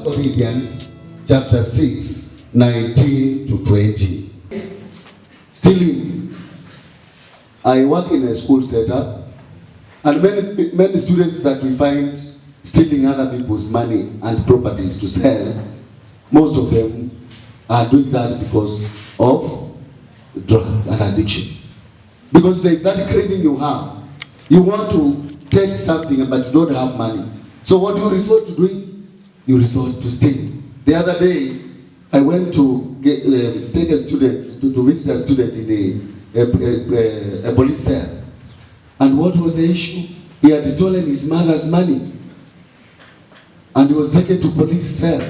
Corinthians chapter 6, 19 to 20. Stealing. I work in a school setup, and many students that we find stealing other people's money and properties to sell, most of them are doing that because of drug and addiction. Because there is that craving you have. You want to take something but you don't have money. So what do you resort to doing? You resort to stealing. The other day, I went to take a student, to visit a student in a police cell. And what was the issue? He had stolen his mother's money. And he was taken to police cell.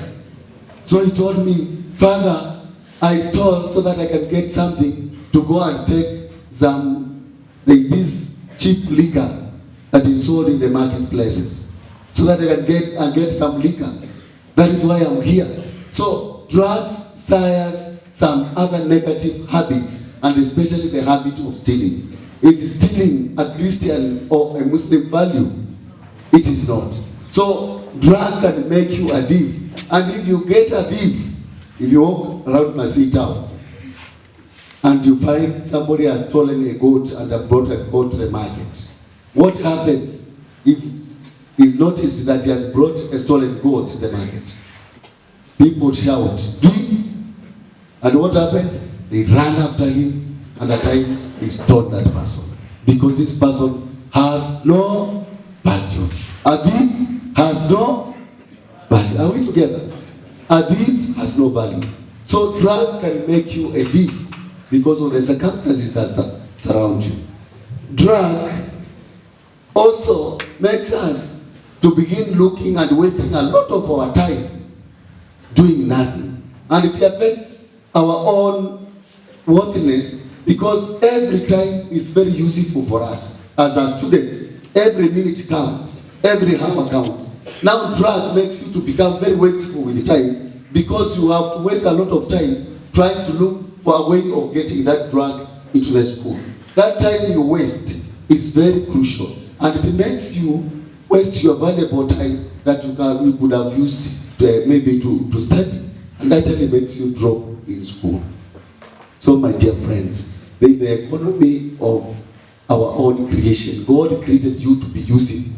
So he told me, Father, I stole so that I can get something to go and take some, there is this cheap liquor that is sold in the marketplaces, so that I can get some liquor. That is why I'm here. So drugs sires some other negative habits, and especially the habit of stealing. Is stealing a Christian or a Muslim value? It is not. So drug can make you a thief. And if you get a thief, if you walk around Masih town and you find somebody has stolen a goat and have brought a goat to the market, what happens if it's noticed that he has brought a stolen goat to the market? People shout, "Give!" And what happens? They run after him, and at times they stone that person, because this person has no value. A thief has no value. Are we together? A thief has no value. So drug can make you a thief because of the circumstances that surround you. Drug also makes us to begin looking and wasting a lot of our time doing nothing. And it affects our own worthiness, because every time is very useful for us. As a student, every minute counts, every hour counts. Now drug makes you to become very wasteful with time, because you have to waste a lot of time trying to look for a way of getting that drug into the school. That time you waste is very crucial, and it makes you waste your valuable time that you could have used maybe to study, and that time makes you drop in school. So my dear friends, the economy of our own creation, God created you to be useful.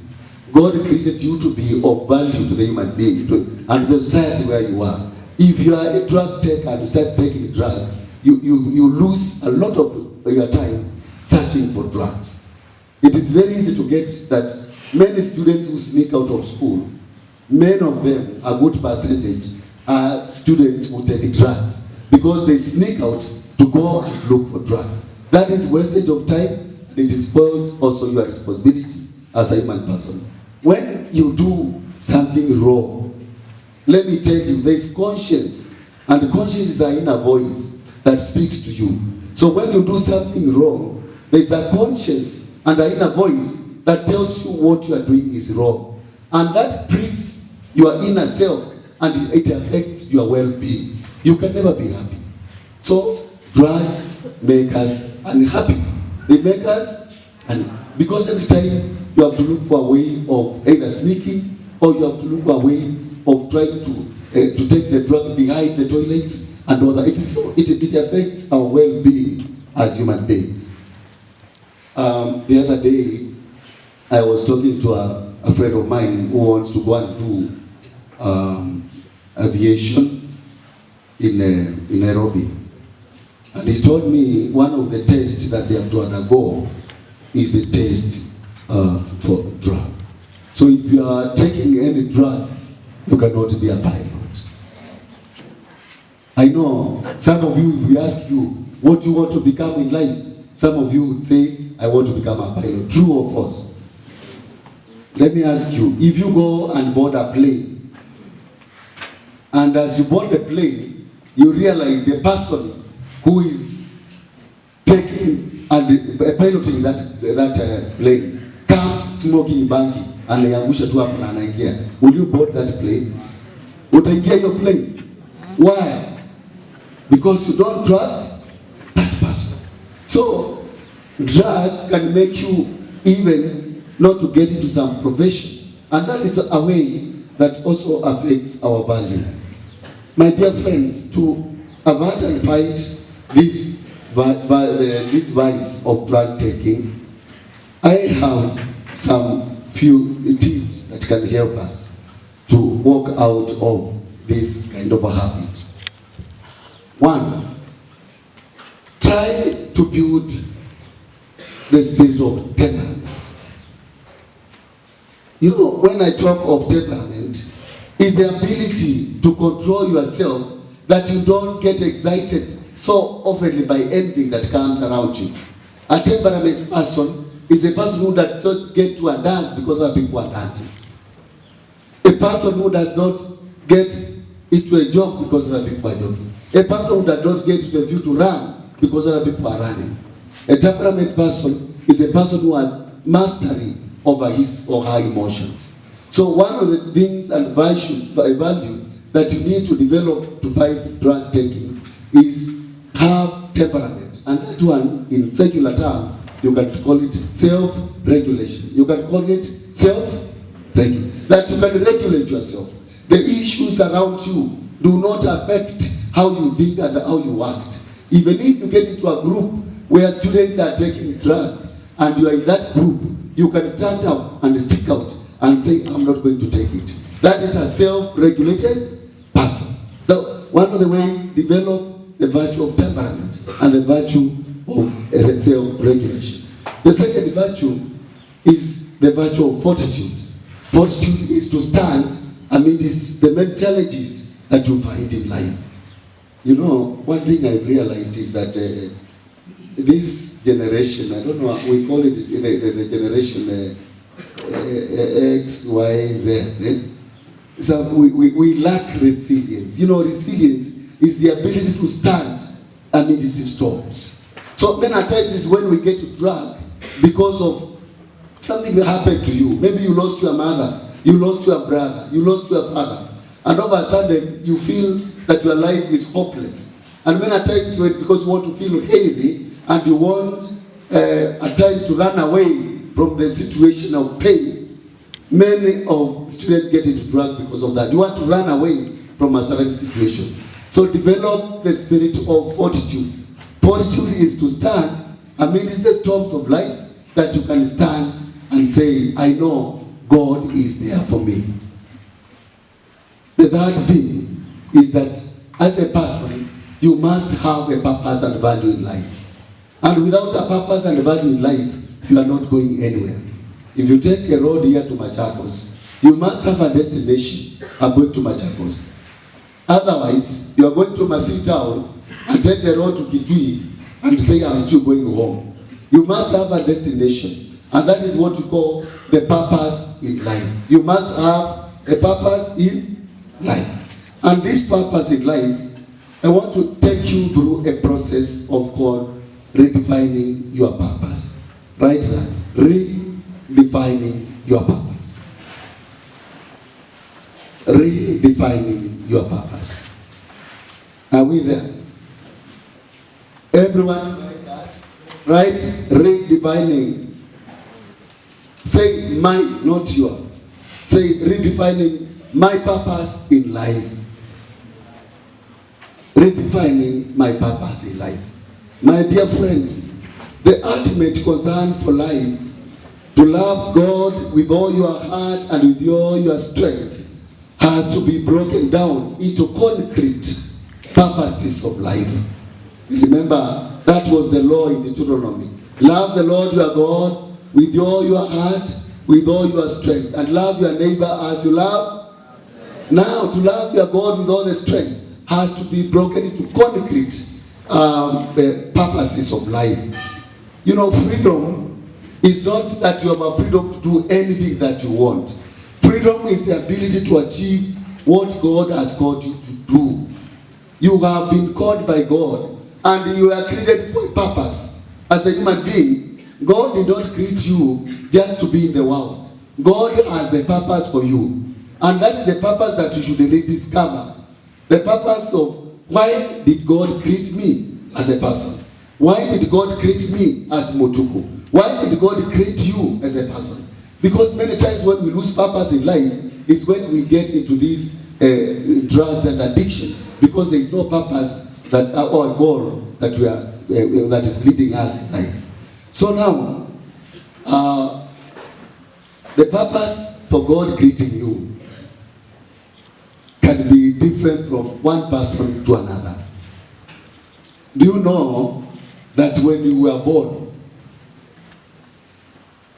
God created you to be of value to the human being and the society where you are. If you are a drug taker and you start taking drug, you lose a lot of your time searching for drugs. It is very easy to get that many students who sneak out of school, many of them, a good percentage, are students who take drugs, because they sneak out to go and look for drugs. That is wastage of time. It spoils also your responsibility as a human person. When you do something wrong, let me tell you, there is conscience, and the conscience is an inner voice that speaks to you. So when you do something wrong, there is a conscience and an inner voice that tells you what you are doing is wrong, and that pricks your inner self, and it affects your well-being. You can never be happy. So drugs make us unhappy. They make us, and because every time you have to look for a way of either sneaking, or you have to look for a way of trying to take the drug behind the toilets and all that. It affects our well-being as human beings. The other day, I was talking to a friend of mine who wants to go and do aviation in Nairobi. And he told me one of the tests that they have to undergo is the test for drug. So if you are taking any drug, you cannot be a pilot. I know some of you, if we ask you, what do you want to become in life? Some of you would say, I want to become a pilot. True or false? Let me ask you, if you go and board a plane, and as you board the plane, you realize the person who is taking and piloting that plane comes smoking bangi, anaangusha tu hapo na anaingia. Will you board that plane? Utaingia your plane. Why? Because you don't trust that person. So drug can make you even not to get into some profession, and that is a way that also affects our value. My dear friends, to avert and fight this vice of drug taking, I have some few tips that can help us to walk out of this kind of a habit. One, try to build the spirit of temperament. You know, when I talk of temperament, is the ability to control yourself, that you don't get excited so often by anything that comes around you. A temperament person is a person who does not get to a dance because other people are dancing. A person who does not get into a job because other people are jogging. A person who does not get to the view to run because other people are running. A temperament person is a person who has mastery over his or her emotions. So one of the things and value that you need to develop to fight drug taking is have temperament. And that one, in secular term, you can call it self-regulation. You can call it self-regulation. That you can regulate yourself. The issues around you do not affect how you think and how you act. Even if you get into a group where students are taking drugs and you are in that group, you can stand up and stick out and say, I'm not going to take it. That is a self-regulated person. One of the ways, develop the virtue of temperament and the virtue of self-regulation. The second virtue is the virtue of fortitude. Fortitude is to stand amidst the many challenges that you find in life. You know, one thing I've realized is that this generation, I don't know, we call it the generation X, Y, Z. So we lack resilience. You know, resilience is the ability to stand amidst storms. So then at times is when we get to drug because of something that happened to you. Maybe you lost your mother, you lost your brother, you lost your father, and all of a sudden you feel that your life is hopeless. And when at times because you want to feel heavy and you want at times to run away from the situation of pain, many of students get into drug because of that. You want to run away from a certain situation. So develop the spirit of fortitude. Fortitude is to stand amidst the storms of life, that you can stand and say, I know God is there for me. The third thing is that as a person, you must have a purpose and value in life. And without a purpose and value in life, you are not going anywhere. If you take a road here to Machakos, you must have a destination. I'm going to Machakos. Otherwise, you are going to Masi town and take the road to Kijui and say, I'm still going home. You must have a destination. And that is what you call the purpose in life. You must have a purpose in life. And this purpose in life, I want to take you through a process of called redefining your purpose. Right now, redefining your purpose. Redefining your purpose. Are we there? Everyone like that? Right? Redefining. Say my, not your. Say redefining my purpose in life. Redefining my purpose in life. My dear friends, the ultimate concern for life, to love God with all your heart and with all your strength, has to be broken down into concrete purposes of life. Remember, that was the law in Deuteronomy. Love the Lord your God with all your heart, with all your strength, and love your neighbor as you love. Now, to love your God with all the strength has to be broken into concrete purposes of life. You know, freedom is not that you have a freedom to do anything that you want. Freedom is the ability to achieve what God has called you to do. You have been called by God, and you are created for a purpose. As a human being, God did not create you just to be in the world. God has a purpose for you. And that is the purpose that you should rediscover. The purpose of why did God create me as a person? Why did God create me as Motuku? Why did God create you as a person? Because many times when we lose purpose in life, is when we get into this drugs and addiction, because there is no purpose that or goal that we are that is leading us in life. So now, the purpose for God creating you can be different from one person to another. Do you know that when you were born,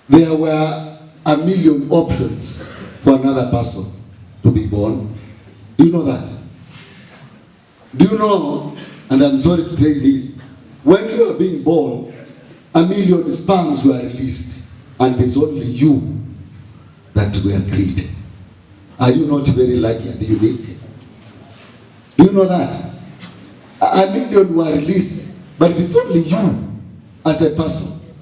there were a million options for another person to be born? Do you know that? Do you know, and I'm sorry to say this, when you are being born, a million sperms were released, and it's only you that were created. Are you not very lucky and unique? Do you know that? A million were released, but it's only you as a person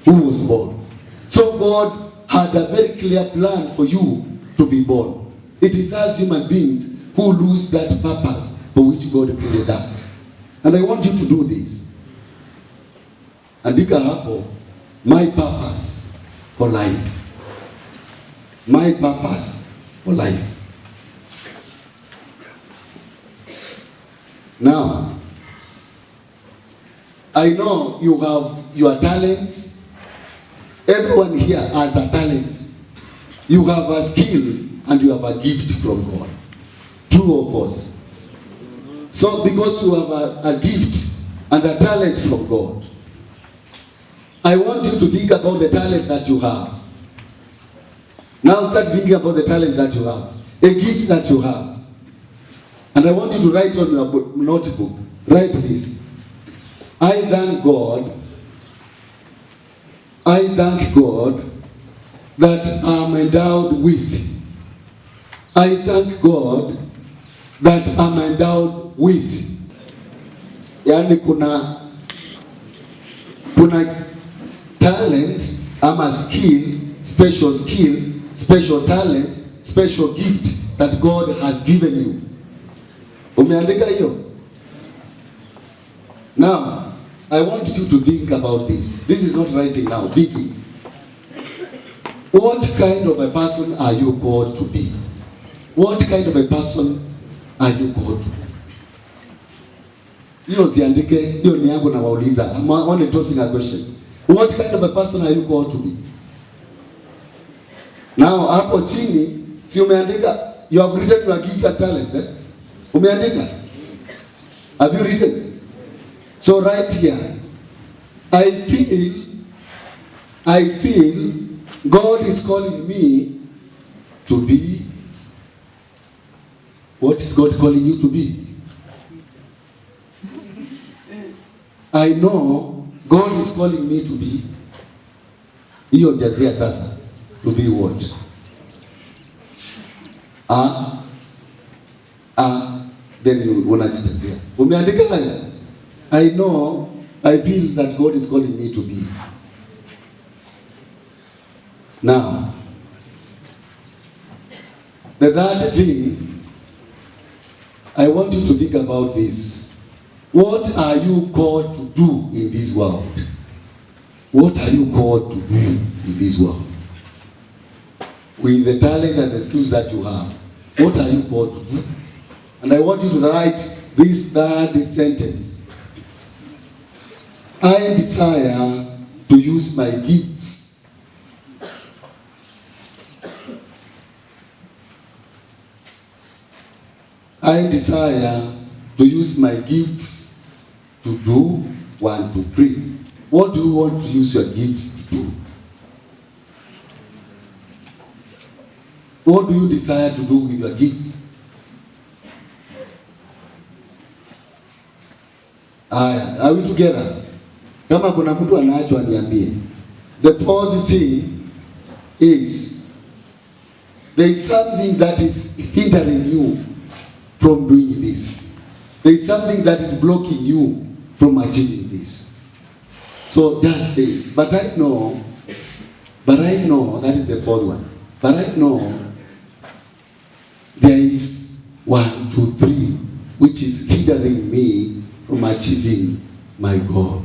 who was born. So God had a very clear plan for you to be born. It is us human beings who lose that purpose for which God created us. And I want you to do this. Andika hapo, my purpose for life. My purpose for life. Now, I know you have your talents. Everyone here has a talent. You have a skill and you have a gift from God. Two of us. So because you have a gift and a talent from God, I want you to think about the talent that you have. Now start thinking about the talent that you have, a gift that you have. And I want you to write on your notebook, write this. I thank God that I'm endowed with. I thank God that I'm endowed with. Yani kuna talent, ama skill, special talent, special gift that God has given you. Umeandika hiyo? Now, I want you to think about this. This is not writing now, thinking. What kind of a person are you called to be? What kind of a person are you called to be? Hiyo siandike, hiyo ni yangu na wauliza. I'm only tossing a question. What kind of a person are you called to be? Now, hapo chini, si umeandika, you have written your gift and talent, eh? Umeandika? Have you written? So right here, I feel God is calling me to be. What is God calling you to be? I know God is calling me to be. Hiyo jazia sasa. To be what? Then you unajijazia. Umeandika haya? I feel that God is calling me to be. Now, the third thing, I want you to think about this. What are you called to do in this world? What are you called to do in this world? With the talent and the skills that you have, what are you called to do? And I want you to write this third sentence. I desire to use my gifts. I desire to use my gifts to do 1, 2, 3. What do you want to use your gifts to do? What do you desire to do with your gifts? Are we together? Kama kuna mtu anaachwa niambie. The fourth thing is there is something that is hindering you from doing this. There is something that is blocking you from achieving this. So just say, but I know, that is the fourth one. But I know there is 1, 2, 3, which is hindering me from achieving my goal.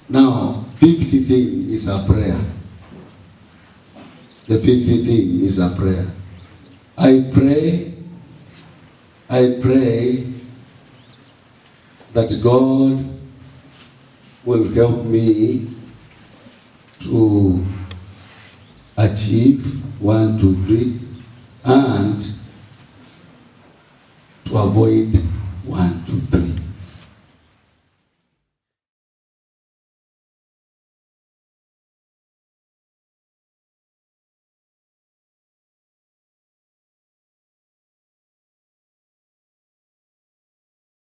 Now, 50th thing is a prayer. The 50th thing is a prayer. I pray that God will help me to achieve 1, 2, 3 and to avoid 1.